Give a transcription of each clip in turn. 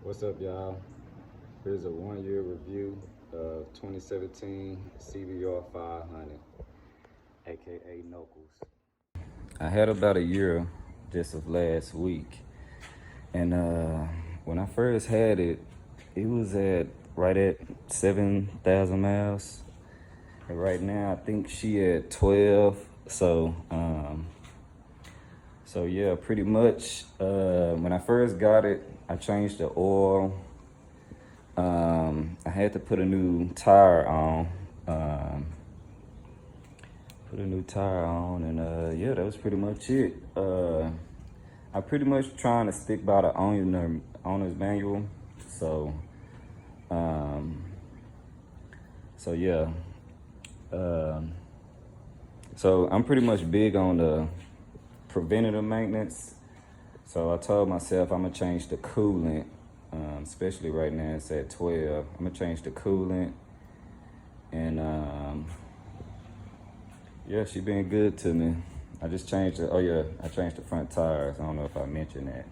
What's up, y'all? Here's a 1-year review of 2017 CBR 500, aka Knuckles. I had about a year just of last week, and when I first had it, it was right at 7,000 miles. And right now, I think she at 12. So yeah, pretty much. When I first got it, I changed the oil. I had to put a new tire on. And yeah, that was pretty much it. I pretty much trying to stick by the owner's manual. So yeah. So I'm pretty much big on the preventative maintenance. So I told myself I'm gonna change the coolant, especially right now it's at 12. I'm gonna change the coolant, and yeah, she been good to me. I just changed I changed the front tires. I don't know if I mentioned that,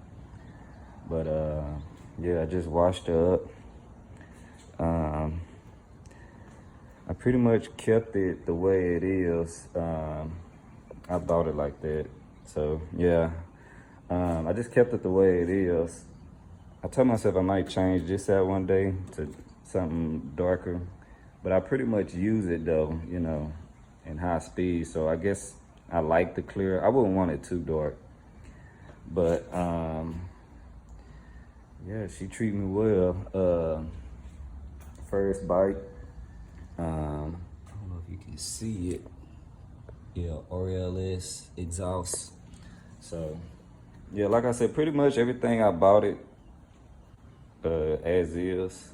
but yeah, I just washed her up. I pretty much kept it the way it is. I bought it like that, so yeah. I just kept it the way it is. I told myself I might change this out one day to something darker, but I pretty much use it though, in high speed. So I guess I like the clear. I wouldn't want it too dark, but yeah, she treat me well. First bite. I don't know if you can see it. Yeah, RLS exhaust. So yeah, like I said, pretty much everything I bought it as is,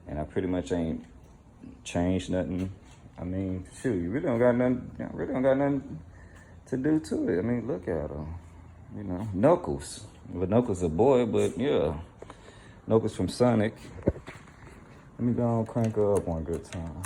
and I pretty much ain't changed nothing. I mean, shoot, you really don't got nothing to do to it. I mean, look at her, Knuckles. Well, Knuckles a boy, but yeah, Knuckles from Sonic. Let me go and crank her up one good time.